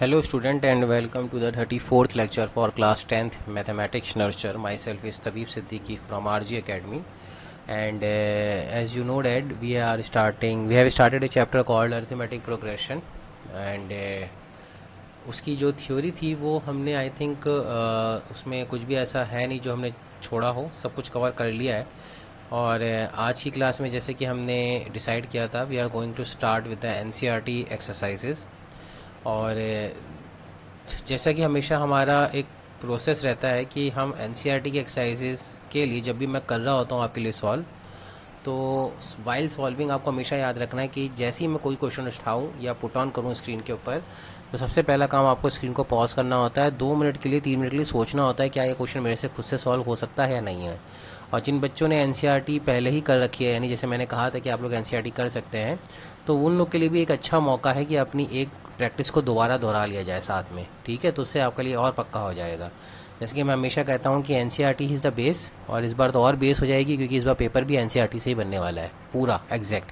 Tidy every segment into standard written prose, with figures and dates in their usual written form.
Hello student and welcome to the 34th lecture for class 10th mathematics nurture. Myself is Tabib Siddiqui from RG Academy, and as you know that we have started a chapter called arithmetic progression, and उसकी जो theory थी वो हमने I think उसमें कुछ भी ऐसा है नहीं जो हमने छोड़ा हो, सब कुछ कवर कर लिया है। और आज की क्लास में जैसे कि हमने डिसाइड किया था, we are going to start with the NCERT exercises. और जैसा कि हमेशा हमारा एक प्रोसेस रहता है कि हम एनसीईआरटी के एक्सरसाइजेस के लिए जब भी मैं कर रहा होता हूँ आपके लिए सॉल्व, तो वाइल सॉल्विंग आपको हमेशा याद रखना है कि जैसे ही मैं कोई क्वेश्चन उठाऊँ या पुट ऑन करूँ स्क्रीन के ऊपर, तो सबसे पहला काम आपको स्क्रीन को पॉज करना होता है, 2 मिनट के लिए 3 मिनट के लिए सोचना होता है क्या ये क्वेश्चन मेरे से खुद से सॉल्व हो सकता है या नहीं है। और जिन बच्चों ने एनसीईआरटी पहले ही कर रखी है, यानी जैसे मैंने कहा था कि आप लोग एनसीईआरटी कर सकते हैं, तो उन लोग के लिए भी एक अच्छा मौका है कि अपनी एक प्रैक्टिस को दोबारा दोहरा लिया जाए साथ में, ठीक है। तो उससे आपके लिए और पक्का हो जाएगा। जैसे कि मैं हमेशा कहता हूँ कि एनसीईआरटी इज़ द बेस, और इस बार तो और बेस हो जाएगी क्योंकि इस बार पेपर भी एनसीईआरटी से ही बनने वाला है पूरा एग्जैक्ट।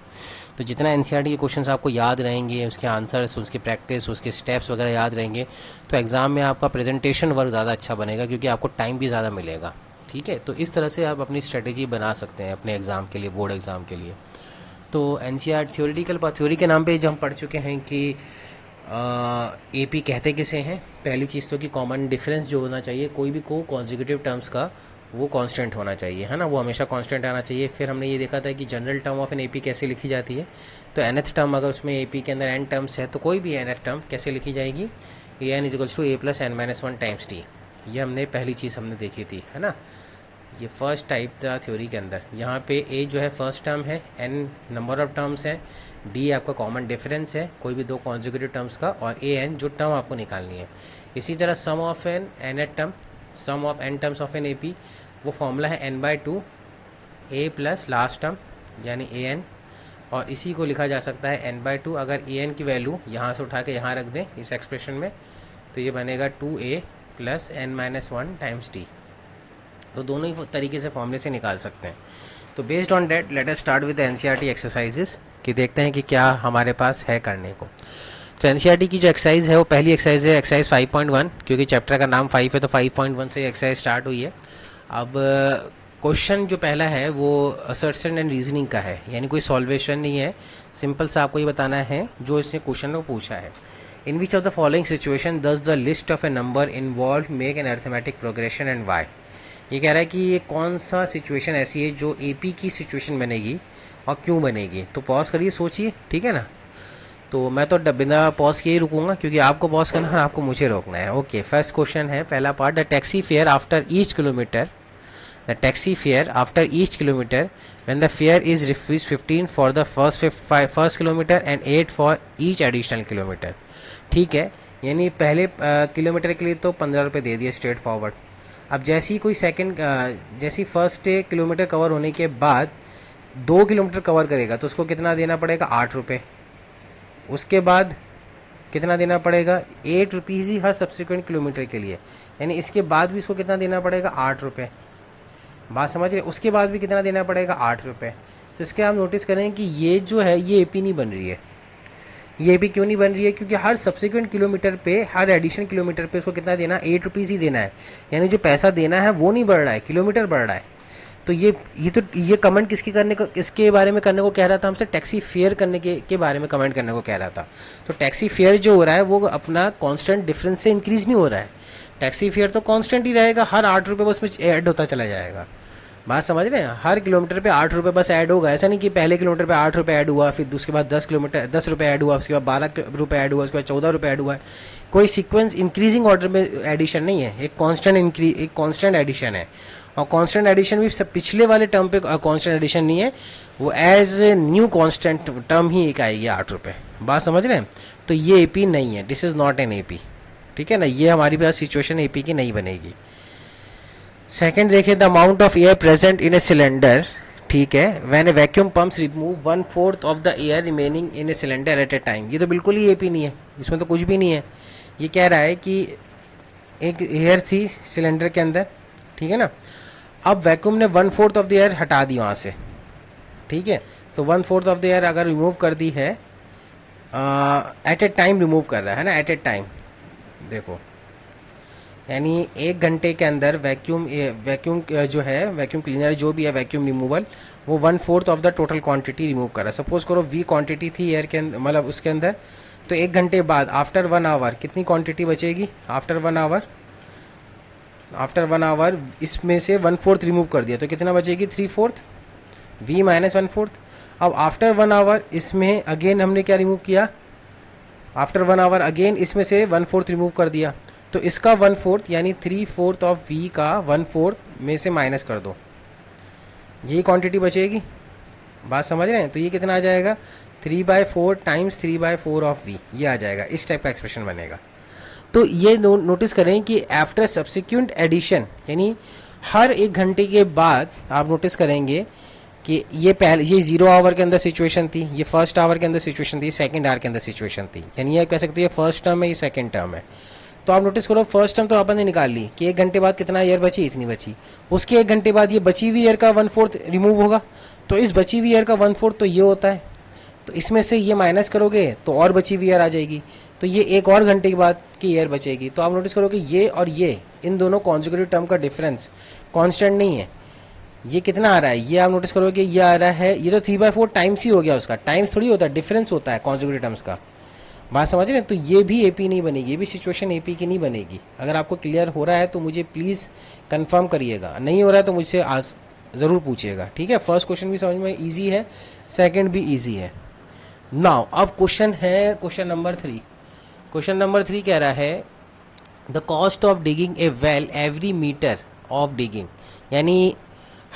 तो जितना एनसीईआरटी के क्वेश्चंस आपको याद रहेंगे, उसके आंसर्स, उसकी प्रैक्टिस, उसके स्टेप्स वगैरह याद रहेंगे, तो एग्ज़ाम में आपका प्रेजेंटेशन वर्क ज़्यादा अच्छा बनेगा क्योंकि आपको टाइम भी ज़्यादा मिलेगा, ठीक है। तो इस तरह से आप अपनी स्ट्रेटेजी बना सकते हैं अपने एग्ज़ाम के लिए, बोर्ड एग्ज़ाम के लिए। तो एनसीईआरटी थ्योरी के नाम पे जो हम पढ़ चुके हैं कि एपी कहते किसे हैं। पहली चीज़ तो कि कॉमन डिफरेंस जो होना चाहिए कोई भी को कॉन्जिक्यूटिव टर्म्स का, वो कांस्टेंट होना चाहिए, है ना, वो हमेशा कांस्टेंट आना चाहिए। फिर हमने ये देखा था कि general term of an AP कैसे लिखी जाती है। तो nth टर्म अगर उसमें एपी के अंदर n टर्म्स है तो कोई भी nth टर्म कैसे लिखी जाएगी, a n equals to a plus n minus one times t. ये हमने पहली चीज़ हमने देखी थी, है ना। ये फर्स्ट टाइप था थ्योरी के अंदर। यहाँ पे ए जो है फर्स्ट टर्म है, एन नंबर ऑफ टर्म्स है, डी आपका कॉमन डिफरेंस है कोई भी दो कॉन्जिक्यूटिव टर्म्स का, और ए एन जो टर्म आपको निकालनी है। इसी तरह sum of n nth term, sum of n terms of n A P, वो फॉर्मूला है n/2 ए प्लस लास्ट टर्म यानी ए एन, और इसी को लिखा जा सकता है n/2। अगर ए एन की वैल्यू यहाँ से उठा के यहाँ रख दें इस एक्सप्रेशन में, तो ये बनेगा 2a plus n minus one times T. तो दोनों ही तरीके से फॉर्मूले से निकाल सकते हैं। तो based on that let us start with NCERT exercises, कि देखते हैं कि क्या हमारे पास है करने को। तो एनसीईआरटी की जो एक्सरसाइज है वो पहली एक्सरसाइज है एक्सरसाइज 5.1, क्योंकि चैप्टर का नाम 5 है तो 5.1 से एक्सरसाइज स्टार्ट हुई है। अब क्वेश्चन जो पहला है वो असर्शन एंड रीजनिंग का है, यानी कोई सॉल्वेशन नहीं है, सिंपल सा आपको ये बताना है जो इसने क्वेश्चन को पूछा है। In which of the following situation does the list of a number involve make an arithmetic progression and why. ये कह रहा है कि ये कौन सा सिचुएशन ऐसी है जो एपी की सिचुएशन बनेगी और क्यों बनेगी। तो पॉज करिए, सोचिए, ठीक है ना। तो मैं तो बिना पॉज के ही रुकूंगा क्योंकि आपको पॉज करना है, आपको मुझे रोकना है। ओके, फर्स्ट क्वेश्चन है पहला part, the taxi fare after each kilometre, the taxi fare after each kilometre when the fair is rupees 15 for the first kilometre and 8 for each additional kilometre. ठीक है, यानी पहले किलोमीटर के लिए तो 15 रुपये दे दिए स्ट्रेट फॉरवर्ड। अब जैसी कोई सेकंड जैसी फर्स्ट किलोमीटर कवर होने के बाद 2 किलोमीटर कवर करेगा तो उसको कितना देना पड़ेगा, 8 रुपये। उसके बाद कितना देना पड़ेगा, 8 रुपीज़ ही हर सब्सिक्वेंट किलोमीटर के लिए, यानी इसके बाद भी इसको कितना देना पड़ेगा, 8 रुपये। बात समझ रहे, उसके बाद भी कितना देना पड़ेगा, 8 रुपये। तो इसके आप नोटिस करें कि ये जो है ये एपी नहीं बन रही है। ये भी क्यों नहीं बन रही है, क्योंकि हर सब्सिक्वेंट किलोमीटर पे, हर एडिशनल किलोमीटर पे उसको कितना देना, 8 रुपीज़ ही देना है, यानी जो पैसा देना है वो नहीं बढ़ रहा है, किलोमीटर बढ़ रहा है। तो ये कमेंट किसके बारे में करने को कह रहा था हमसे, टैक्सी फेयर करने के बारे में कमेंट करने को कह रहा था। तो टैक्सी फेयर जो हो रहा है वो अपना कांस्टेंट डिफरेंस से इंक्रीज नहीं हो रहा है, टैक्सी फेयर तो कांस्टेंट ही रहेगा, हर 8 रुपये बस में ऐड होता चला जाएगा। बात समझ रहे हैं, हर किलोमीटर पे 8 रुपये बस ऐड होगा। ऐसा नहीं कि पहले किलोमीटर पे 8 रुपये ऐड हुआ, फिर उसके बाद 10 रुपये ऐड हुआ, उसके बाद 12 रुपये ऐड हुआ, उसके बाद 14 रुपये ऐड हुआ है। कोई सीक्वेंस इंक्रीजिंग ऑर्डर में एडिशन नहीं है, एक कांस्टेंट एडिशन है। और कांस्टेंट एडिशन भी सब पिछले वाले टर्म पे कांस्टेंट एडिशन नहीं है, वो as a new constant term ही एक आएगी 8 रुपये। बात समझ रहे हैं, तो ये एपी नहीं है, this is not an AP, ठीक है ना। ये हमारी पास सिचुएशन एपी की नहीं बनेगी। सेकेंड देखिए, the amount of air present in a cylinder, ठीक है, when A vacuum pumps remove 1/4 of the air remaining in a cylinder eight A time. ये तो बिल्कुल ही एपी नहीं है, इसमें तो कुछ भी नहीं है। ये कह रहा है कि एक एयर थी सिलेंडर के अंदर, ठीक है ना, अब वैक्यूम ने 1/4 ऑफ द एयर हटा दी वहाँ से, ठीक है। तो 1/4 ऑफ द एयर अगर रिमूव कर दी है, एट ए टाइम रिमूव कर रहा है ना, एट ए टाइम, देखो, यानी 1 घंटे के अंदर वैक्यूम वैक्यूम जो है, वैक्यूम क्लीनर जो भी है, वैक्यूम रिमूवल, वो 1/4 of the total quantity remove कर रहा है। सपोज करो V क्वांटिटी थी एयर के अंदर, मतलब उसके अंदर, तो 1 घंटे बाद आफ्टर 1 आवर कितनी क्वांटिटी बचेगी? आफ्टर वन आवर इसमें से 1/4 रिमूव कर दिया तो कितना बचेगी? 3/4 V माइनस 1/4। अब आफ्टर 1 आवर इसमें अगेन हमने क्या रिमूव किया? आफ्टर 1 आवर अगेन इसमें से 1/4 रिमूव कर दिया, तो इसका 1/4 यानी 3/4 ऑफ V का 1/4 में से माइनस कर दो, यही क्वांटिटी बचेगी। बात समझ रहे हैं? तो ये कितना आ जाएगा? 3/4 टाइम्स 3/4 ऑफ V, ये आ जाएगा। इस टाइप का एक्सप्रेशन बनेगा। तो ये नोटिस करें कि आफ्टर सब्सिक्वेंट एडिशन, यानी हर 1 घंटे के बाद आप नोटिस करेंगे कि ये 0 आवर के अंदर सिचुएशन थी, ये 1st आवर के अंदर सिचुएशन थी, 2nd आवर के अंदर सिचुएशन थी, यानी ये कह सकते हैं फर्स्ट टर्म है, ये सेकंड टर्म है। तो आप नोटिस करो, फर्स्ट टर्म तो अपन ने निकाल ली कि 1 घंटे बाद कितना एयर बची, इतनी बची। उसके 1 घंटे बाद ये बची हुई एयर का 1/4 रिमूव होगा, तो इस बची हुई एयर का 1/4 तो ये होता है, तो इसमें से ये माइनस करोगे तो और बची हुई एयर आ जाएगी, तो ये 1 और घंटे के बाद की एयर बचेगी। तो आप नोटिस करोगे ये और ये, इन दोनों कॉन्जुगेटिव टर्म का डिफरेंस कांस्टेंट नहीं है। ये कितना आ रहा है? ये आप नोटिस करोगे ये आ रहा है, ये तो 3/4 टाइम्स ही हो गया, उसका टाइम्स थोड़ी होता है, डिफरेंस होता है कॉन्जुगेटिव टर्म्स का। बात समझ रहे हैं? तो ये भी एपी नहीं बनेगी, ये भी सिचुएशन एपी की नहीं बनेगी। अगर आपको क्लियर हो रहा है तो मुझे प्लीज़ कंफर्म करिएगा, नहीं हो रहा है तो मुझसे आज ज़रूर पूछिएगा, ठीक है। फर्स्ट क्वेश्चन भी समझ में ईजी है, सेकंड भी ईजी है। नाउ अब क्वेश्चन है क्वेश्चन नंबर 3। क्वेश्चन नंबर 3 कह रहा है the cost of digging a well every metre of digging, यानी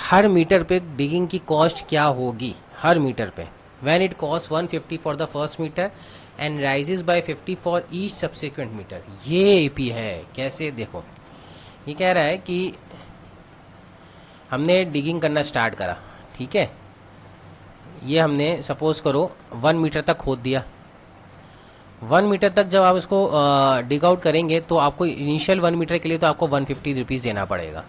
हर मीटर पे डिगिंग की कॉस्ट क्या होगी, हर मीटर पे। When it cost 150 for the first metre and rises by 50 for each subsequent metre. ये एपी है। कैसे? देखो, ये कह रहा है कि हमने डिगिंग करना स्टार्ट करा, ठीक है। ये हमने सपोज करो 1 मीटर तक खोद दिया। 1 मीटर तक जब आप इसको डिग आउट करेंगे तो आपको इनिशियल 1 मीटर के लिए तो आपको 150 रुपीज़ देना पड़ेगा,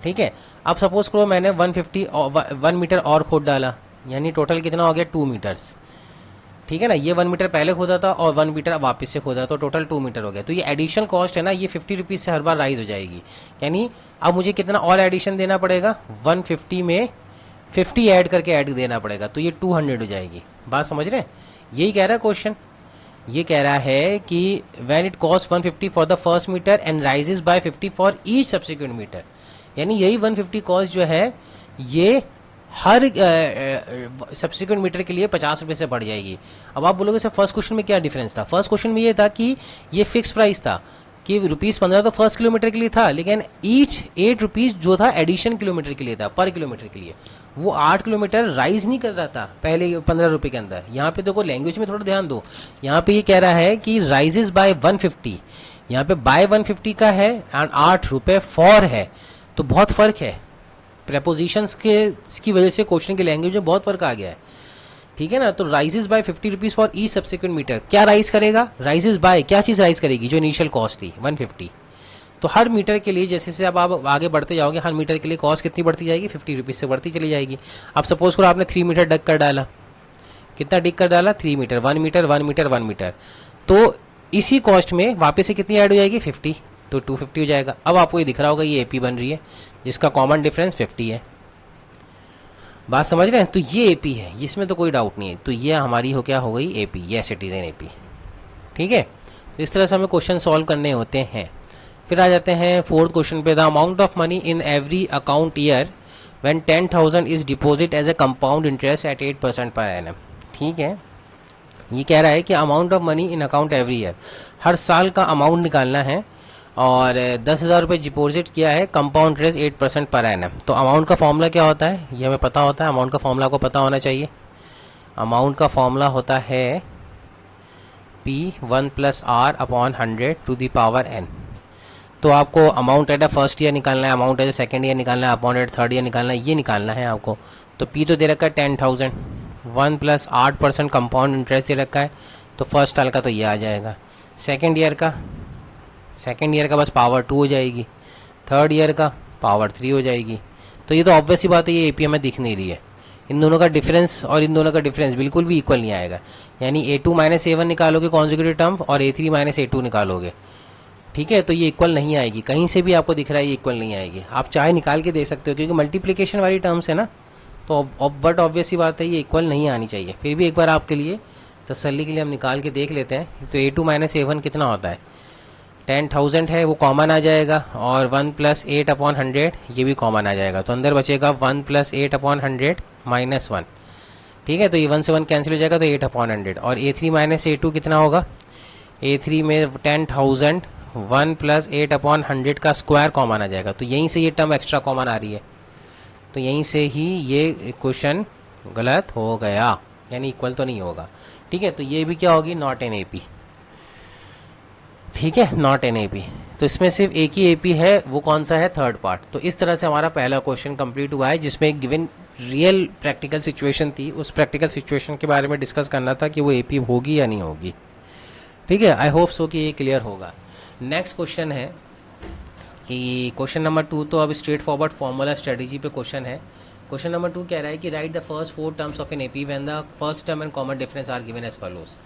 ठीक है। अब सपोज करो मैंने 1 मीटर और खोद डाला, यानी टोटल कितना हो गया? 2 मीटर्स, ठीक है ना। ये 1 मीटर पहले खोदा था और 1 मीटर वापस से खोदा, तो टोटल 2 मीटर हो गया। तो ये एडिशनल कॉस्ट है ना, ये 50 रुपीज़ से हर बार राइज हो जाएगी, यानी अब मुझे कितना और एडिशन देना पड़ेगा? 150 में 50 ऐड करके ऐड देना पड़ेगा, तो ये 200 हो जाएगी। बात समझ रहे हैं? यही कह रहा है क्वेश्चन। ये कह रहा है कि when it cost 150 for the first metre and rises by 50 for each subsequent metre, यानी यही 150 कॉस्ट जो है ये हर सब्सिक्वेंट मीटर के लिए 50 रुपये से बढ़ जाएगी। अब आप बोलोगे सर फर्स्ट क्वेश्चन में क्या डिफरेंस था? फर्स्ट क्वेश्चन में ये था कि ये फिक्स प्राइस था कि ₹15 तो फर्स्ट किलोमीटर के लिए था, लेकिन ईच 8 रुपीज़ जो था एडिशन किलोमीटर के लिए था, पर किलोमीटर के लिए। वो 8 किलोमीटर राइज नहीं कर रहा था पहले 15 रुपये के अंदर। यहाँ पे देखो लैंग्वेज में थोड़ा ध्यान दो, यहाँ पे ये कह रहा है कि राइजेस बाय 150, यहाँ पे बाय 150 का है एंड 8 रुपये फॉर है, तो बहुत फ़र्क है। प्रेपोजिशंस की वजह से क्वेश्चन की लैंग्वेज में बहुत फ़र्क आ गया है, ठीक है ना। तो rises by 50 rupees for each subsequent metre, क्या राइज करेगा? राइजेस बाय क्या चीज़ राइज करेगी? जो इनिशियल कॉस्ट थी 150। तो हर मीटर के लिए जैसे जैसे अब आप आगे बढ़ते जाओगे, हर मीटर के लिए कॉस्ट कितनी बढ़ती जाएगी? 50 रुपीज़ से बढ़ती चली जाएगी। अब सपोज करो आपने 3 मीटर डग कर डाला, कितना डिग कर डाला? 3 मीटर, 1 मीटर 1 मीटर 1 मीटर, तो इसी कॉस्ट में वापस से कितनी ऐड हो जाएगी? 50, तो 250 हो जाएगा। अब आपको ये दिख रहा होगा ये एपी बन रही है, जिसका कॉमन डिफरेंस 50 है। बात समझ रहे हैं? तो ये एपी है, इसमें तो कोई डाउट नहीं है। तो ये हमारी हो क्या हो गई? एपी, ये सिटीजन एपी, ठीक है। तो इस तरह से हमें क्वेश्चन सॉल्व करने होते हैं। फिर आ जाते हैं फोर्थ क्वेश्चन पे। The amount of money in every account year when 10,000 is deposit as a compound interest at 8% per annum, ठीक है। ये कह रहा है कि amount of money in account every year, हर साल का अमाउंट निकालना है और 10,000 रुपये डिपॉजिट किया है, कंपाउंड इंटरेस्ट 8% पर एनम। तो अमाउंट का फॉर्मूला क्या होता है? ये हमें पता होता है। अमाउंट का फॉर्मूला आपको पता होना चाहिए। अमाउंट का फॉर्मूला होता है P1 + R upon 100 to the power n। तो आपको अमाउंट एट फर्स्ट ईयर निकालना है, अमाउंट एट सेकेंड ईयर निकालना है, अमाउंट एट थर्ड ईयर निकालना है, ये निकालना है आपको। तो P तो दे रखा है 10,000, 1 + 8% कंपाउंड इंटरेस्ट दे रखा है, तो फर्स्ट साल का तो ये आ जाएगा। सेकेंड ईयर का बस पावर 2 हो जाएगी, थर्ड ईयर का पावर 3 हो जाएगी। तो ये तो ऑब्वियस ही बात है, ये एपीएम में दिख नहीं रही है। इन दोनों का डिफरेंस और इन दोनों का डिफरेंस बिल्कुल भी इक्वल नहीं आएगा, यानी A2 - A1 निकालोगे कॉन्जुगेटिव टर्म और A3 - A2 निकालोगे ठीक है, तो ये इक्वल नहीं आएगी, कहीं से भी आपको दिख रहा है ये इक्वल नहीं आएगी। आप चाहे निकाल के दे सकते हो क्योंकि मल्टीप्लिकेशन वाली टर्म्स है ना, तो बट ऑब्वियस ही बात है ये इक्वल नहीं आनी चाहिए। फिर भी एक बार आपके लिए तसल्ली के लिए हम निकाल के देख लेते हैं। तो A2 माइनस A1 कितना होता है, 10,000 है, वो कॉमन आ जाएगा, और 1 प्लस 8/100 ये भी कॉमन आ जाएगा, तो अंदर बचेगा 1 प्लस 8/100 माइनस 1। ठीक है, तो ये 1 से 1 कैंसिल हो जाएगा, तो 8/100। और A3 माइनस A2 कितना होगा, A3 में 10,000 1 प्लस 8/100 का स्क्वायर कॉमन आ जाएगा, तो यहीं से ये टर्म एक्स्ट्रा कॉमन आ रही है, तो यहीं से ही ये क्वेश्चन गलत हो गया, यानी इक्वल तो नहीं होगा। ठीक है, तो ये भी क्या होगी, नॉट एन AP। ठीक है, नॉट एन AP, तो इसमें सिर्फ एक ही AP है, वो कौन सा है, थर्ड पार्ट। तो इस तरह से हमारा पहला क्वेश्चन कंप्लीट हुआ है, जिसमें एक गिवन रियल प्रैक्टिकल सिचुएशन थी, उस प्रैक्टिकल सिचुएशन के बारे में डिस्कस करना था कि वो AP होगी या नहीं होगी। ठीक है, आई होप सो कि ये क्लियर होगा। नेक्स्ट क्वेश्चन है कि क्वेश्चन नंबर 2, तो अब स्ट्रेट फॉरवर्ड फॉर्मूला स्ट्रेटेजी पे क्वेश्चन है। क्वेश्चन नंबर 2 कह रहा है कि write the first 4 terms of an AP when the first term and common difference are given as follows.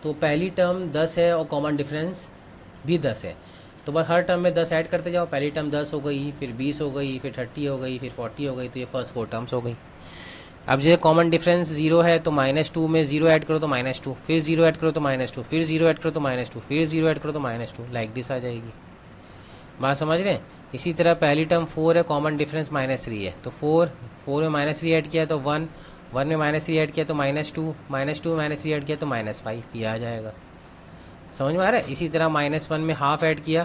तो पहली टर्म 10 है और कॉमन डिफरेंस भी 10 है, तो बस हर टर्म में 10 ऐड करते जाओ। पहली टर्म 10 हो गई, फिर 20 हो गई, फिर 30 हो गई, फिर 40 हो गई, तो ये फर्स्ट 4 टर्म्स हो गई। अब जो कॉमन डिफरेंस 0 है, तो -2 में 0 ऐड करो तो -2, फिर 0 ऐड करो तो -2, फिर 0 ऐड करो तो -2, फिर 0 ऐड करो तो -2, लाइक दिस आ जाएगी। बात समझ रहे हैं। इसी तरह पहली टर्म 4 है, कॉमन डिफरेंस -3 है, तो 4 में -3 ऐड किया तो 1 में -3 ऐड किया तो -2 में -3 ऐड किया तो -5, ये आ जाएगा। समझ में आ रहा है। इसी तरह -1 में हाफ ऐड किया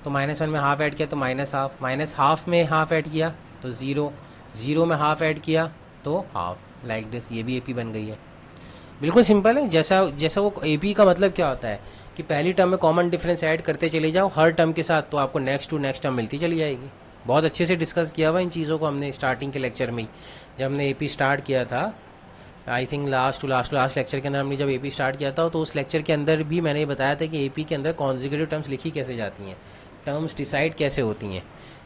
तो -1 में हाफ ऐड किया तो -हाफ में हाफ ऐड किया तो 0 में हाफ ऐड किया तो हाफ, लाइक दिस, ये भी AP बन गई है। बिल्कुल सिंपल है। जैसा वो AP का मतलब क्या होता है कि पहली टर्म में कॉमन डिफरेंस ऐड करते चले जाओ हर टर्म के साथ, तो आपको नेक्स्ट टू नेक्स्ट टर्म मिलती चली जाएगी। बहुत अच्छे से डिस्कस किया हुआ इन चीज़ों को हमने स्टार्टिंग के लेक्चर में ही, जब हमने AP स्टार्ट किया था। आई थिंक लास्ट लेक्चर के अंदर हमने जब AP स्टार्ट किया था, तो उस लेक्चर के अंदर भी मैंने ये बताया था कि AP के अंदर कॉन्जिक्यूटिव टर्म्स लिखी कैसे जाती हैं, टर्म्स डिसाइड कैसे होती हैं,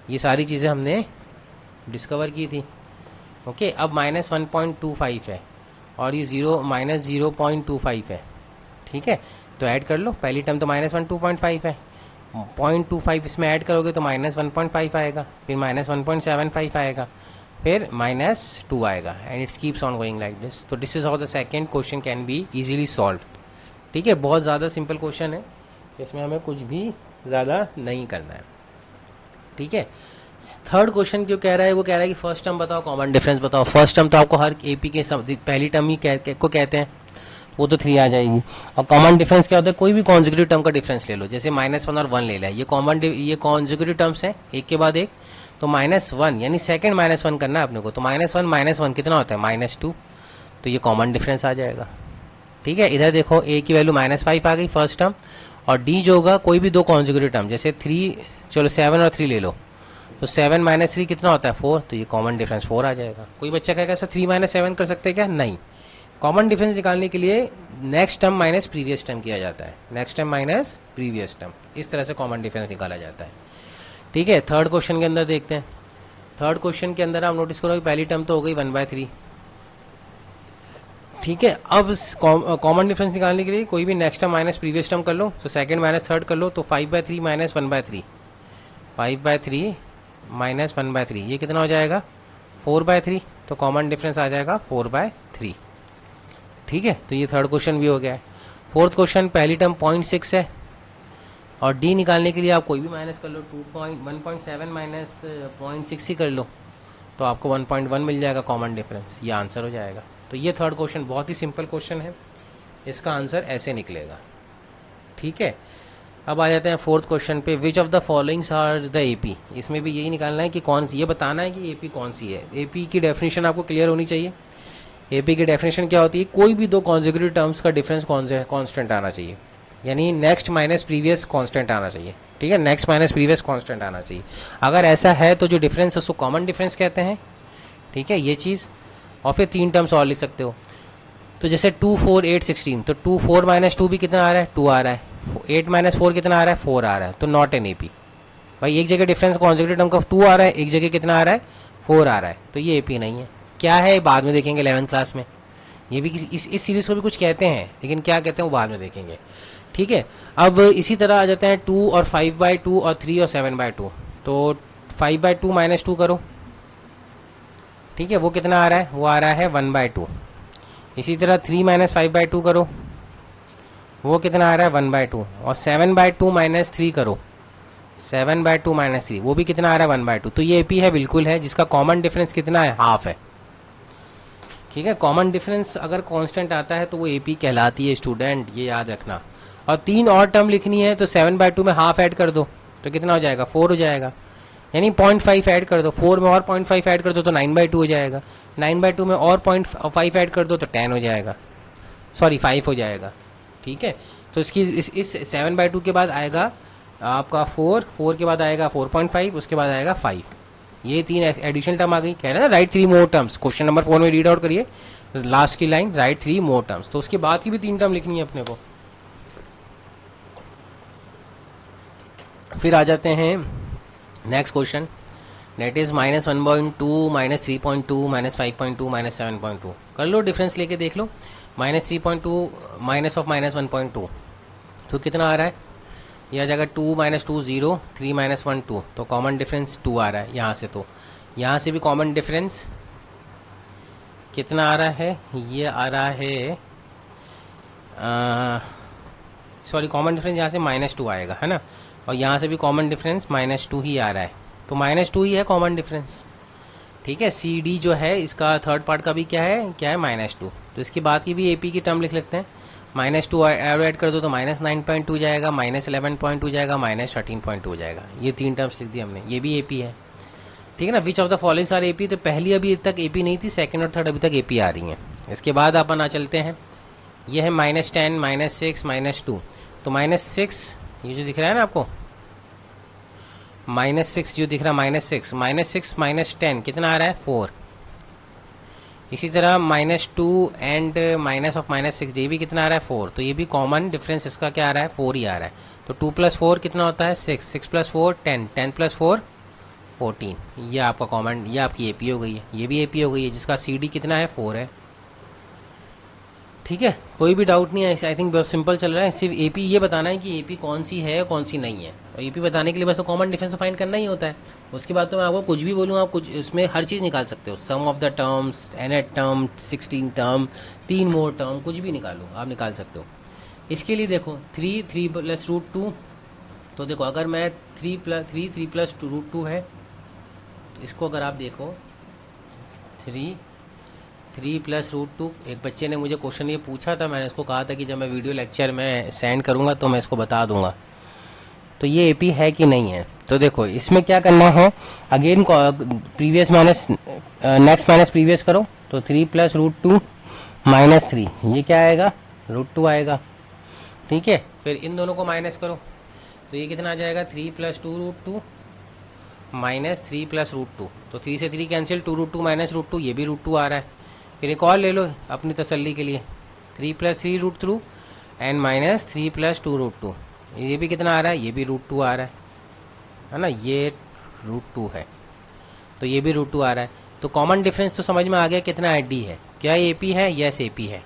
ये सारी चीज़ें हमने डिस्कवर की थी। ओके, अब -1.25 है और ये -0.25 है। ठीक है, तो ऐड कर लो। पहली टर्म तो -2.5 है, 0.25 इसमें ऐड करोगे तो -1.5 आएगा, फिर -1.75 आएगा, फिर -2 आएगा, and it's keeps on going like this. तो this is how the second question can be easily solve. ठीक है, बहुत ज़्यादा सिंपल क्वेश्चन है, इसमें हमें कुछ भी ज़्यादा नहीं करना है। ठीक है, थर्ड क्वेश्चन जो कह रहा है वो कह रहा है कि फर्स्ट टर्म बताओ, कॉमन डिफरेंस बताओ। फर्स्ट टर्म तो आपको हर AP के पहली टर्म ही को कहते हैं, वो तो 3 आ जाएगी। और कॉमन डिफरेंस क्या होता है, कोई भी कॉन्जिक्यूटिव टर्म का डिफरेंस ले लो, जैसे -1 और 1 ले लिया, ये कॉन्जिक्यूटिव टर्म्स है एक के बाद एक, तो -1 यानी सेकंड -1 करना है अपने को, तो -1 कितना होता है, -2, तो ये कॉमन डिफरेंस आ जाएगा। ठीक है, इधर देखो A की वैल्यू -5 आ गई फर्स्ट टर्म, और D जो होगा कोई भी दो कॉन्जिक्यूटिव टर्म, जैसे 3, चलो 7 और 3 ले लो, तो 7 - 3 कितना होता है, 4, तो ये कॉमन डिफरेंस 4 आ जाएगा। कोई बच्चा कहेगा सर 3 - 7 कर सकते हैं क्या, नहीं। कॉमन डिफरेंस निकालने के लिए next term minus previous term किया जाता है, next term minus previous term, इस तरह से कॉमन डिफरेंस निकाला जाता है। ठीक है, थर्ड क्वेश्चन के अंदर देखते हैं। थर्ड क्वेश्चन के अंदर आप नोटिस करो पहली टर्म तो हो गई 1/3। ठीक है, अब कॉमन डिफरेंस निकालने के लिए कोई भी next term minus previous term कर लो, तो सेकंड माइनस थर्ड कर लो, तो 5/3 माइनस 1/3, 5/3 माइनस 1/3, ये कितना हो जाएगा 4/3, तो कॉमन डिफरेंस आ जाएगा 4/3। ठीक है, तो ये थर्ड क्वेश्चन भी हो गया है। फोर्थ क्वेश्चन पहली टर्म 0.6 है, और D निकालने के लिए आप कोई भी माइनस कर लो, 1.7 माइनस 0.6 ही कर लो, तो आपको 1.1 मिल जाएगा कॉमन डिफरेंस, ये आंसर हो जाएगा। तो ये थर्ड क्वेश्चन बहुत ही सिंपल क्वेश्चन है, इसका आंसर ऐसे निकलेगा। ठीक है, अब आ जाते हैं फोर्थ क्वेश्चन पे, which of the followings are the AP। इसमें भी यही निकालना है कि कौन सी, ये बताना है कि AP कौन सी है। AP की डेफिनेशन आपको क्लियर होनी चाहिए। AP की डेफिनेशन क्या होती है, कोई भी दो कॉन्जिक्यूटिव टर्म्स का डिफरेंस कांस्टेंट आना चाहिए, यानी नेक्स्ट माइनस प्रीवियस कांस्टेंट आना चाहिए। ठीक है, नेक्स्ट माइनस प्रीवियस कांस्टेंट आना चाहिए। अगर ऐसा है तो जो डिफरेंस है उसको कॉमन डिफरेंस कहते हैं। ठीक है, ये चीज़, और फिर 3 टर्म्स और लिख सकते हो, तो जैसे 2, 4, 8, 16, तो 2, 4 - 2 भी कितना आ रहा है, 2 आ रहा है, 8 - 4 कितना आ रहा है, 4 आ रहा है, तो नॉट एन AP। भाई एक जगह डिफरेंस कॉन्जिक्यूटिव टर्म का 2 आ रहा है, एक जगह कितना आ रहा है, 4 आ रहा है, तो ये AP नहीं है। क्या है बाद में देखेंगे 11th क्लास में, ये भी इस सीरीज़ को भी कुछ कहते हैं, लेकिन क्या कहते हैं वो बाद में देखेंगे। ठीक है। अब इसी तरह आ जाते हैं 2 और 5/2 और 3 और 7/2। तो 5/2 माइनस 2 करो, ठीक है, वो कितना आ रहा है, वो आ रहा है 1/2। इसी तरह 3 माइनस 5/2 करो, वो कितना आ रहा है 1/2। और 7/2 माइनस 3 करो, 7/2 माइनस 3, वो भी कितना आ रहा है 1/2। तो ये एपी है, बिल्कुल है, जिसका कॉमन डिफरेंस कितना है, हाफ है। ठीक है, कॉमन डिफरेंस अगर कांस्टेंट आता है तो वो एपी कहलाती है स्टूडेंट, ये याद रखना। और 3 और टर्म लिखनी है तो 7/2 में हाफ ऐड कर दो तो कितना हो जाएगा, 4 हो जाएगा। यानी 0.5 ऐड कर दो, 4 में और 0.5 ऐड कर दो तो 9/2 हो जाएगा। 9/2 में और 0.5 ऐड कर दो तो 10 हो जाएगा, सॉरी 5 हो जाएगा। ठीक है, तो इसकी इस 7/2 के बाद आएगा आपका 4 के बाद आएगा 4.5, उसके बाद आएगा 5। ये 3 एडिशनल टर्म आ गई। कह रहे हैं ना राइट 3 मोर टर्म्स, क्वेश्चन नंबर 4 में रीड आउट करिए लास्ट की लाइन, राइट 3 मोर टर्म्स। तो उसके बाद की भी 3 टर्म लिखनी है अपने को। फिर आ जाते हैं नेक्स्ट क्वेश्चन, नेट इज -1.2 -3.2 -5.2 -7.2। कर लो डिफरेंस लेके देख लो। -3.2 माइनस ऑफ -1.2 तो कितना आ रहा है, यह आ जाएगा 2 - 2 0, 3 - 1 2। तो कॉमन डिफरेंस 2 आ रहा है यहाँ से। तो यहाँ से भी कॉमन डिफरेंस कितना आ रहा है, ये आ रहा है, सॉरी कॉमन डिफरेंस यहाँ से -2 आएगा, है ना। और यहाँ से भी कॉमन डिफरेंस -2 ही आ रहा है, तो -2 ही है कॉमन डिफरेंस। ठीक है, सी डी जो है इसका थर्ड पार्ट का भी क्या है -2। तो इसके बाद की भी एपी की टर्म लिख लेते हैं। -2 ऐड कर दो तो -9.2 जाएगा, -11.2 जाएगा, -13.2 हो जाएगा। ये 3 टर्म्स लिख दी हमने, ये भी एपी है। ठीक है ना। विच ऑफ द फॉलोइंग सारे एपी, तो पहली अभी तक एपी नहीं थी, सेकंड और थर्ड अभी तक एपी आ रही हैं। इसके बाद अपन आ चलते हैं, ये है -10 -6 -2। तो -6 ये जो दिख रहा है ना आपको, -6 जो दिख रहा है, -6 -10 कितना आ रहा है 4। इसी तरह -2 एंड माइनस ऑफ -6 ये भी कितना आ रहा है 4। तो ये भी कॉमन डिफरेंस इसका क्या आ रहा है, 4 ही आ रहा है। तो 2 + 4 कितना होता है 6, 6 + 4 10, 10 + 4 14। ये आपका कॉमन, ये आपकी एपी हो गई है, ये भी एपी हो गई है, जिसका सीडी कितना है 4 है। ठीक है, कोई भी डाउट नहीं है, आई थिंक बहुत सिंपल चल रहा है। सिर्फ एपी ये बताना है कि एपी कौन सी है कौन सी नहीं है। तो एपी बताने के लिए बस तो कॉमन डिफरेंस फाइंड करना ही होता है। उसके बाद तो मैं आपको कुछ भी बोलूँ, आप कुछ उसमें हर चीज़ निकाल सकते हो, sum of the terms, nth term, 16 term, 3 more term, कुछ भी निकालो, आप निकाल सकते हो। इसके लिए देखो 3 + √2। तो देखो अगर मैं 3 + √2 है, तो इसको अगर आप देखो 3 + √2। एक बच्चे ने मुझे क्वेश्चन ये पूछा था, मैंने उसको कहा था कि जब मैं वीडियो लेक्चर में सेंड करूंगा तो मैं इसको बता दूंगा। तो ये एपी है कि नहीं है। तो देखो इसमें क्या करना है, again previous minus next minus previous करो। तो 3 + √2 - 3, ये क्या आएगा, √2 आएगा। ठीक है, फिर इन दोनों को माइनस करो तो ये कितना आ जाएगा, 3 + 2 √2 -3 + √2। तो 3 से 3 कैंसिल, 2 √2 - √2, ये भी √2 आ रहा है। फिर एक और ले लो अपनी तसल्ली के लिए, 3 + 3 √2 एंड -3 + 2 √2। ये भी कितना आ रहा है, ये भी √2 आ रहा है ना, ये √2 है, तो ये भी √2 आ रहा है। तो कॉमन डिफरेंस तो समझ में आ गया कितना है, डी है। क्या ये एपी है, यस एपी है।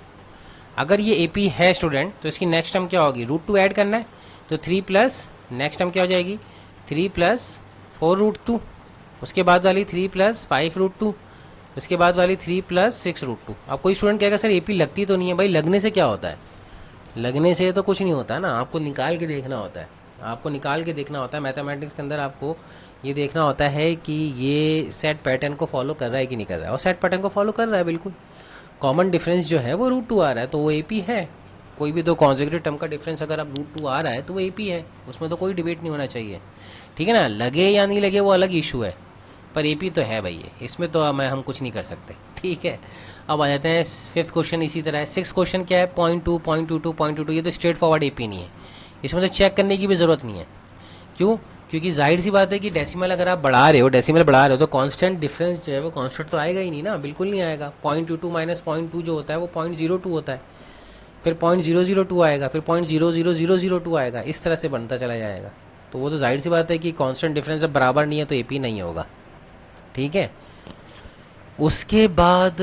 अगर ये एपी है स्टूडेंट तो इसकी नेक्स्ट टर्म क्या होगी, √2 ऐड करना है। तो 3 प्लस नेक्स्ट टर्म क्या हो जाएगी, 3 + 4 √2, उसके बाद वाली 3 + 5 √2, उसके बाद वाली 3 + 6 √2। अब कोई स्टूडेंट कहेगा सर एपी लगती तो नहीं है। भाई लगने से क्या होता है, लगने से तो कुछ नहीं होता ना, आपको निकाल के देखना होता है। आपको निकाल के देखना होता है मैथमेटिक्स के अंदर, आपको ये देखना होता है कि ये सेट पैटर्न को फॉलो कर रहा है कि नहीं कर रहा है। और सेट पैटर्न को फॉलो कर रहा है बिल्कुल। कॉमन डिफरेंस जो है वो √2 आ रहा है, तो वो एपी है। कोई भी दो कॉन्सेक्यूटिव टर्म का डिफरेंस अगर अब √2 आ रहा है तो वो एपी है, उसमें तो कोई डिबेट नहीं होना चाहिए। ठीक है ना, लगे या नहीं लगे वो अलग इशू है, पर एपी तो है भाई, इसमें तो हम कुछ नहीं कर सकते। ठीक है, अब आ जाते हैं 5th क्वेश्चन। इसी तरह है 6th क्वेश्चन क्या है, 0.2 0.22 0.22। ये तो स्ट्रेट फॉरवर्ड एपी नहीं है, इसमें तो चेक करने की भी ज़रूरत नहीं है। क्यों, क्योंकि जाहिर सी बात है कि डेसिमल अगर आप बढ़ा रहे हो, डेसिमल बढ़ा रहे हो तो कांस्टेंट डिफरेंस जो है वो कांस्टेंट तो आएगा ही नहीं ना, बिल्कुल नहीं आएगा। 0.22 - 0.2 जो होता है वो 0.02 होता है, फिर 0.002 आएगा, फिर 0.00002 आएगा, इस तरह से बनता चला जाएगा। तो वो तो जाहिर सी बात है कि कांस्टेंट डिफरेंस जब बराबर नहीं है तो एपी नहीं होगा। ठीक है, उसके बाद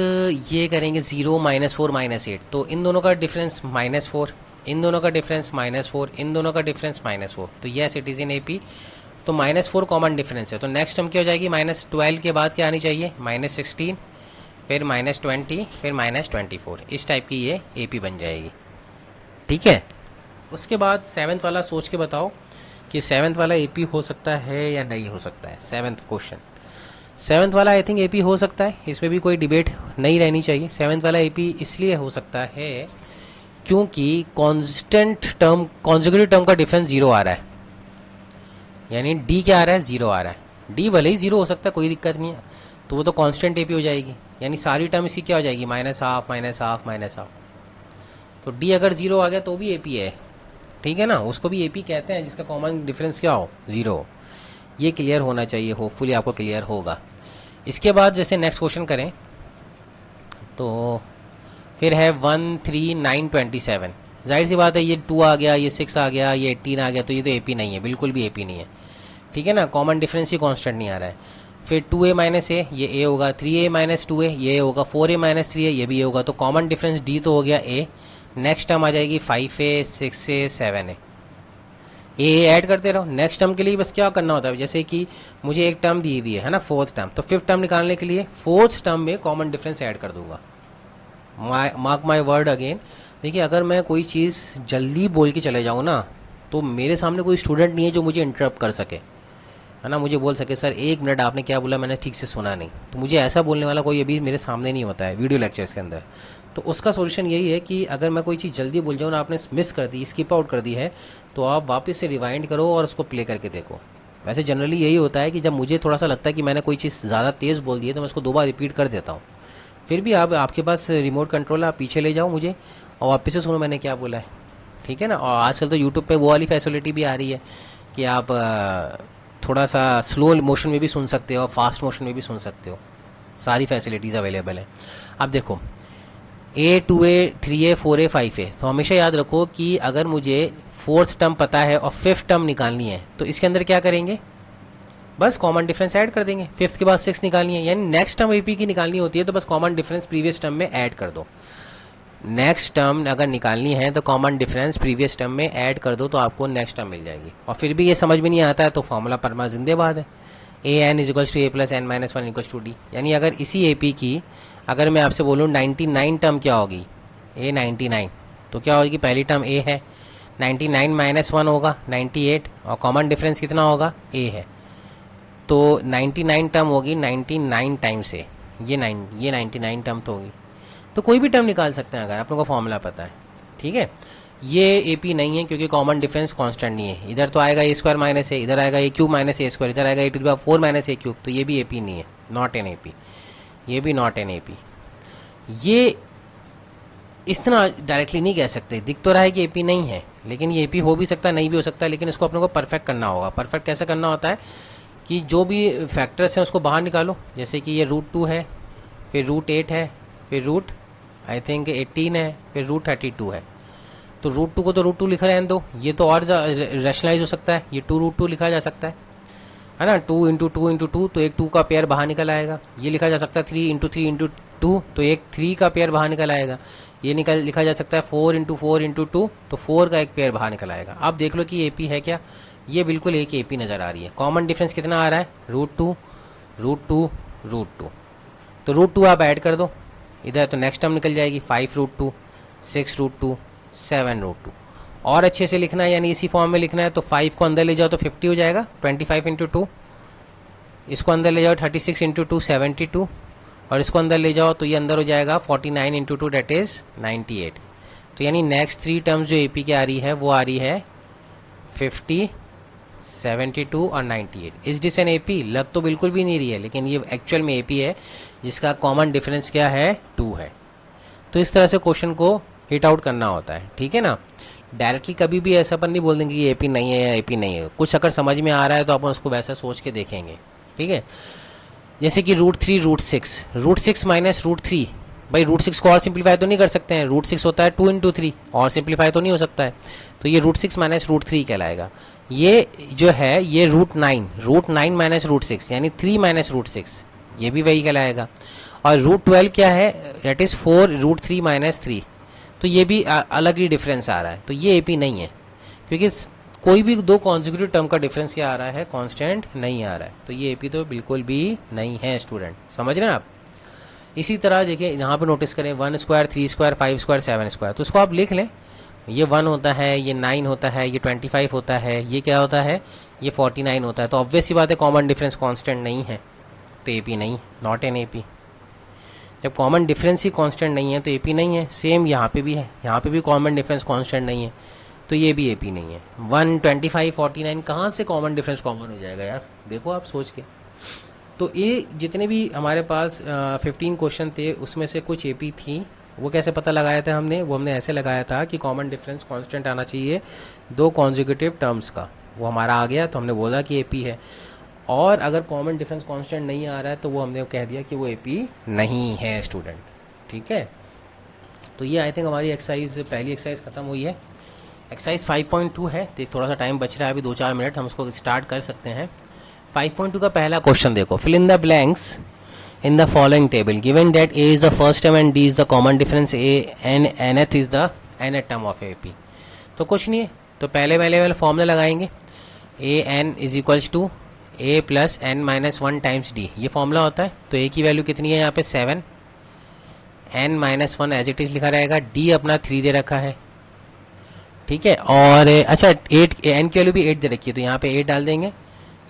ये करेंगे 0 -4 -8। तो इन दोनों का डिफरेंस -4, इन दोनों का डिफरेंस -4, इन दोनों का डिफरेंस -4, तो yes it is in AP। तो -4 कॉमन डिफरेंस है, तो नेक्स्ट टर्म क्या हो जाएगी, -12 के बाद क्या आनी चाहिए, -16, फिर -20, फिर -24, इस टाइप की ये AP बन जाएगी। ठीक है, उसके बाद 7th वाला सोच के बताओ कि 7th वाला AP हो सकता है या नहीं हो सकता है। 7th क्वेश्चन, 7th वाला आई थिंक AP हो सकता है, इसमें भी कोई डिबेट नहीं रहनी चाहिए। 7th वाला AP इसलिए हो सकता है क्योंकि कांस्टेंट टर्म, कॉन्जिक्यूटिव टर्म का डिफरेंस 0 आ रहा है, यानी D क्या आ रहा है, 0 आ रहा है। D भले ही 0 हो सकता है, कोई दिक्कत नहीं है, तो वो तो कांस्टेंट AP हो जाएगी, यानी सारी टर्म इसकी क्या हो जाएगी, -12, -12, -12। तो D अगर 0 आ गया तो भी AP है, ठीक है ना, उसको भी AP कहते हैं जिसका कॉमन डिफरेंस क्या हो, 0। ये क्लियर होना चाहिए, होपफुली आपको क्लियर होगा। इसके बाद जैसे नेक्स्ट क्वेश्चन करें तो फिर है 1, 3, 9, 27। जाहिर सी बात है ये 2 आ गया, ये 6 आ गया, ये 18 आ गया, तो ये तो AP नहीं है, बिल्कुल भी AP नहीं है, ठीक है ना, कॉमन डिफरेंस ही कांस्टेंट नहीं आ रहा है। फिर 2a - a, ये a होगा, 3a - 2a, ये होगा, 4a - 3a, ये भी a होगा, तो कॉमन डिफरेंस D तो हो गया a। नेक्स्ट टर्म आ जाएगी 5a, 6a, 7a, ए ऐड करते रहो। नेक्स्ट टर्म के लिए बस क्या करना होता है, जैसे कि मुझे एक टर्म दी हुई है ना, 4th टर्म, तो 5th टर्म निकालने के लिए 4th टर्म में कॉमन डिफरेंस ऐड कर दूंगा। मार्क माई वर्ड अगेन, देखिए अगर मैं कोई चीज़ जल्दी बोल के चले जाऊँ ना, तो मेरे सामने कोई स्टूडेंट नहीं है जो मुझे इंटरप्ट कर सके, है ना, मुझे बोल सके सर 1 मिनट आपने क्या बोला, मैंने ठीक से सुना नहीं। तो मुझे ऐसा बोलने वाला कोई अभी मेरे सामने नहीं होता है वीडियो लेक्चर्स के अंदर। तो उसका सोल्यूशन यही है कि अगर मैं कोई चीज़ जल्दी बोल जाऊँ ना, आपने मिस कर दी, स्किप आउट कर दी है, तो आप वापस से रिवाइंड करो और उसको प्ले करके देखो। वैसे जनरली यही होता है कि जब मुझे थोड़ा सा लगता है कि मैंने कोई चीज़ ज़्यादा तेज़ बोल दी है, तो मैं उसको 2 बार रिपीट कर देता हूँ। फिर भी आपके पास रिमोट कंट्रोल है, आप पीछे ले जाओ मुझे और वापस से सुनो मैंने क्या बोला है, ठीक है ना। और आजकल तो यूट्यूब पे वो वाली फैसिलिटी भी आ रही है कि आप थोड़ा सा स्लो मोशन में भी सुन सकते हो और फास्ट मोशन में भी सुन सकते हो, सारी फैसिलिटीज़ अवेलेबल है। अब देखो A, 2A, 3A, 4A, 5A, तो हमेशा याद रखो कि अगर मुझे 4th टर्म पता है और 5th टर्म निकालनी है, तो इसके अंदर क्या करेंगे, बस कॉमन डिफरेंस ऐड कर देंगे। 5th के बाद 6 निकालनी है, यानी नेक्स्ट टर्म AP की निकालनी होती है, तो बस कॉमन डिफरेंस प्रीवियस टर्म में ऐड कर दो। नेक्स्ट टर्म अगर निकालनी है तो कॉमन डिफरेंस प्रीवियस टर्म में ऐड कर दो, तो आपको नेक्स्ट टर्म मिल जाएगी। और फिर भी ये समझ में नहीं आता है तो फॉर्मूला परमा जिंदाबाद है, an = a + n - 1 = d। यानी अगर इसी AP की अगर मैं आपसे बोलूँ 99 टर्म क्या होगी, a 99, तो क्या होगी, पहली टर्म a है, 99 - 1 होगा 98, और कॉमन डिफरेंस कितना होगा, a है, तो 99 टर्म होगी 99 टाइम्स a, ये 99 टर्म तो होगी। तो कोई भी टर्म निकाल सकते हैं अगर आप लोगों को फॉर्मूला पता है, ठीक है। ये AP नहीं है क्योंकि कॉमन डिफरेंस कांस्टेंट नहीं है, इधर तो आएगा a² - a, इधर आएगा a³ - a², इधर आएगा a⁴ - a³, तो ये भी AP नहीं है, नॉट एन AP, ये भी नॉट एन AP। ये इस तरह डायरेक्टली नहीं कह सकते, दिख तो रहा है कि AP नहीं है, लेकिन ये AP हो भी सकता है, नहीं भी हो सकता है, लेकिन इसको अपने को परफेक्ट करना होगा। परफेक्ट कैसे करना होता है कि जो भी फैक्टर्स हैं उसको बाहर निकालो, जैसे कि ये √2 है, फिर √8 है, फिर रूट आई थिंक 18 है, फिर √32 है, तो √2 को तो √2 लिखा रहने दो, ये तो और रैशनलाइज हो सकता है, ये 2√2 लिखा जा सकता है ना, 2 × 2 × 2, तो एक 2 का पेयर बाहर निकल आएगा। ये लिखा जा सकता है 3 × 3 × 2, तो एक 3 का पेयर बाहर निकल आएगा। ये लिखा जा सकता है 4 × 4 × 2, तो 4 का एक पेयर बाहर निकल आएगा। अब देख लो कि AP है क्या, ये बिल्कुल एक AP नज़र आ रही है। कॉमन डिफरेंस कितना आ रहा है, √2, √2, √2, तो √2 आप ऐड कर दो इधर, तो नेक्स्ट टर्म निकल जाएगी 5√2, 6√2, 7√2। और अच्छे से लिखना है, यानी इसी फॉर्म में लिखना है, तो 5 को अंदर ले जाओ तो 50 हो जाएगा, 25 × 2, इसको अंदर ले जाओ 36 × 2 72, और इसको अंदर ले जाओ तो ये अंदर हो जाएगा 49 × 2 दैट इज 98। तो यानी नेक्स्ट 3 टर्म्स जो AP की आ रही है वो आ रही है 50, 72 और 98। इस डिस एन AP लग तो बिल्कुल भी नहीं रही है, लेकिन ये एक्चुअल में AP है जिसका कॉमन डिफरेंस क्या है, 2 है। तो इस तरह से क्वेश्चन को हिट आउट करना होता है, ठीक है ना। डायरेक्टली कभी भी ऐसा अपन नहीं बोल देंगे कि AP नहीं है या AP नहीं है, कुछ अगर समझ में आ रहा है तो अपन उसको वैसा सोच के देखेंगे, ठीक है। जैसे कि √3, √6, √6 - √3, भाई √6 को और सिंप्लीफाई तो नहीं कर सकते हैं, √6 होता है 2 × 3, और सिंप्लीफाई तो नहीं हो सकता है, तो ये √6 - √3 कहलाएगा। ये जो है ये √9 - √6, यानी 3 - √6, ये भी वही कहलाएगा। और √12 क्या है, दैट इज 4 √3 - 3, तो ये भी अलग ही डिफरेंस आ रहा है, तो ये एपी नहीं है, क्योंकि कोई भी दो कॉन्जिक्यूटिव टर्म का डिफरेंस क्या आ रहा है, कांस्टेंट नहीं आ रहा है, तो ये एपी तो बिल्कुल भी नहीं है स्टूडेंट, समझ रहे हैं आप। इसी तरह देखिए यहाँ पे नोटिस करें 1 स्क्वायर 3 स्क्वायर 5 स्क्वायर 7 स्क्वायर, तो इसको आप लिख लें, ये 1 होता है, ये 9 होता है, ये 25 होता है, ये क्या होता है, ये 49 होता है, तो ऑब्वियस सी बात है कॉमन डिफरेंस कांस्टेंट नहीं है, तो एपी नहीं, नॉट एन एपी। जब कॉमन डिफरेंस ही कांस्टेंट नहीं है तो एपी नहीं है। सेम यहाँ पे भी है, यहाँ पे भी कॉमन डिफरेंस कांस्टेंट नहीं है, तो ये भी एपी नहीं है। 1 25 49 कहाँ से कॉमन डिफरेंस कॉमन हो जाएगा यार, देखो आप सोच के। तो ये जितने भी हमारे पास 15 क्वेश्चन थे उसमें से कुछ एपी थी, वो कैसे पता लगाया था हमने, वो हमने ऐसे लगाया था कि कॉमन डिफरेंस कांस्टेंट आना चाहिए दो कॉन्जिक्यूटिव टर्म्स का, वो हमारा आ गया तो हमने बोला कि एपी है। और अगर कॉमन डिफरेंस कांस्टेंट नहीं आ रहा है तो वो हमने कह दिया कि वो एपी नहीं है स्टूडेंट, ठीक है। तो ये आई थिंक हमारी एक्सरसाइज, पहली एक्सरसाइज खत्म हुई है। एक्सरसाइज 5.2 है, देख थोड़ा सा टाइम बच रहा है अभी 2-4 मिनट, हम उसको स्टार्ट कर सकते हैं। 5.2 का पहला क्वेश्चन देखो, fill in the blanks in the following table given that a is the first term and d is the common difference a and nth is the nth term of ap। तो कुछ नहीं है, तो पहले वाले formula लगाएंगे, a n is equals to a plus n minus 1 times d, ये formula होता है। तो a की वैल्यू कितनी है यहाँ पे 7, n minus 1 as it is लिखा रहेगा, d अपना 3 दे रखा है, ठीक है। और अच्छा 8, n की वैल्यू भी 8 दे रखी है, तो यहाँ पे 8 डाल देंगे,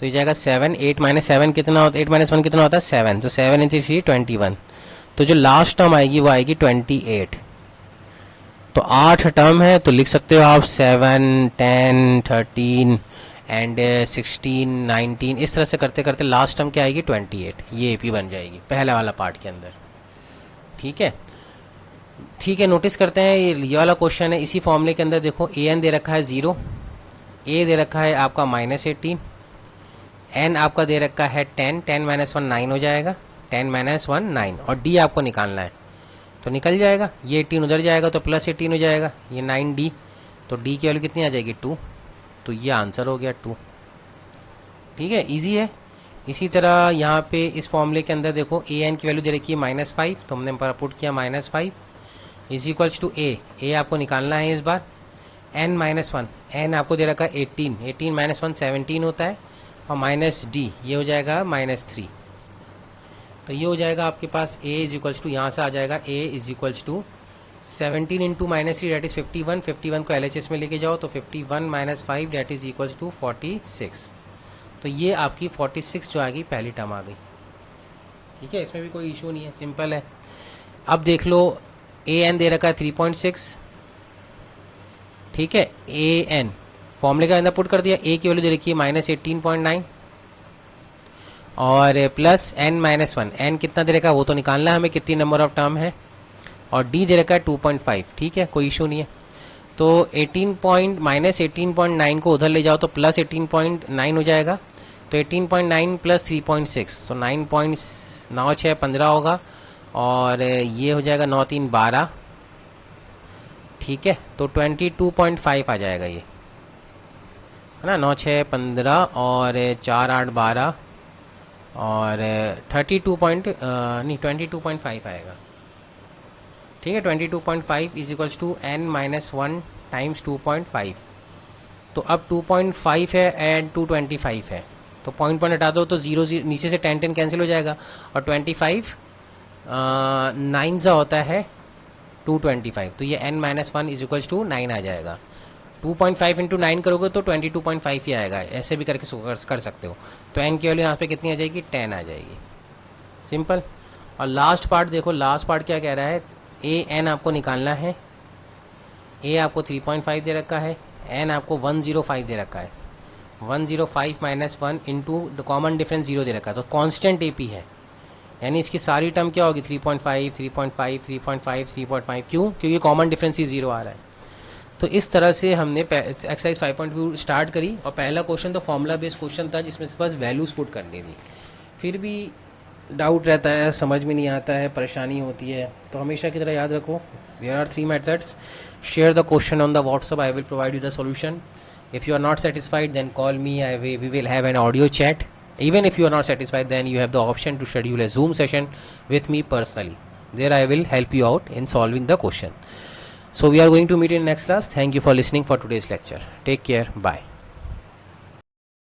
तो ये जाएगा 7, 8 माइनस 7 कितना होता है, 8 माइनस 1 कितना होता है 7, तो 7 इंटू 3 21, तो जो लास्ट टर्म आएगी वो आएगी 28। तो 8 टर्म है, तो लिख सकते हो आप 7 10 13 एंड 16 19, इस तरह से करते करते लास्ट टर्म क्या आएगी 28, ये एपी बन जाएगी पहला वाला पार्ट के अंदर, ठीक है। ठीक है, नोटिस करते हैं ये वाला क्वेश्चन है, इसी फॉर्मूले के अंदर देखो ए एन दे रखा है 0, ए दे रखा है आपका -18, n आपका दे रखा है 10, 10 माइनस 1 9 हो जाएगा, 10 माइनस 1 9, और d आपको निकालना है, तो निकल जाएगा, ये 18 उधर जाएगा तो प्लस 18 हो जाएगा, ये 9d, तो d की वैल्यू कितनी आ जाएगी 2, तो ये आंसर हो गया 2, ठीक है, इजी है। इसी तरह यहाँ पे इस फॉर्मूले के अंदर देखो ए एन की वैल्यू दे रखी है -5, तो हमने पुट किया -5 इज इक्वल्स टू ए आपको निकालना है इस बार, n माइनस 1, n आपको दे रखा है 18, 18 माइनस 1 17 होता है, और माइनस डी ये हो जाएगा -3, तो ये हो जाएगा आपके पास a इज इक्वल्स टू, यहाँ से आ जाएगा a is equals to 17 into -3 that is 51, 51 को LHS में लेके जाओ तो 51 minus 5 that is equals to 46, तो ये आपकी 46 जो आ गई पहली टर्म आ गई, ठीक है, इसमें भी कोई इशू नहीं है, सिंपल है। अब देख लो ए एन दे रखा है 3.6, ठीक है, ए एन फॉर्मूले का अंदर पुट कर दिया, ए की वैल्यू दे रखी है -18.9 और प्लस n माइनस 1, n कितना दे रखा है वो तो निकालना है हमें, कितनी नंबर ऑफ टर्म है, और d दे रखा है 2.5, ठीक है, कोई इशू नहीं है। तो -18.9 को उधर ले जाओ तो प्लस 18.9 हो जाएगा, तो 18.9 प्लस 3.6, तो 9.96 15 होगा, और ये हो जाएगा 9 3 12, ठीक है, तो 22.5 आ जाएगा ये, है ना, 9 6 15 और 4 8 12 और 22.5 आएगा, ठीक है, 22.5 is equals to n minus 1 times 2.5, तो अब 2.5 है एंड 225 है, तो पॉइंट हटा दो तो 0 0 नीचे से 10 10 कैंसिल हो जाएगा, और 25 9 सा होता है 225, तो ये n minus 1 is equals to 9 आ जाएगा, 2.5 इंटू 9 करोगे तो 22.5 ही आएगा, ऐसे भी करके कर सकते हो। तो n की वैल्यू यहाँ पे कितनी आ जाएगी 10 आ जाएगी, सिंपल। और लास्ट पार्ट देखो, लास्ट पार्ट क्या कह रहा है, ए एन आपको निकालना है, ए आपको 3.5 दे रखा है, एन आपको 105 दे रखा है, 105 माइनस 1 इंटू कॉमन डिफरेंस 0 दे रखा है, तो कॉन्स्टेंट ए पी है, यानी इसकी सारी टर्म क्या होगी 3.5 3.5 3.5 3.5, क्यों, क्योंकि कॉमन डिफरेंस ही 0 आ रहा है। तो इस तरह से हमने एक्सरसाइज 5.2 स्टार्ट करी, और पहला क्वेश्चन तो फॉर्मूला बेस्ड क्वेश्चन था जिसमें से बस वैल्यूज पुट करनी थी, फिर भी डाउट रहता है, समझ में नहीं आता है, परेशानी होती है, तो हमेशा की तरह याद रखो, there are 3 methods, share the question on the WhatsApp, I will provide you the solution, if you are not satisfied then call me, we will have an audio chat, even if you are not satisfied then you have the option to schedule a Zoom session with me personally, there I will help you out in solving the question. So we are going to meet in next class. Thank you for listening for today's lecture. Take care. Bye.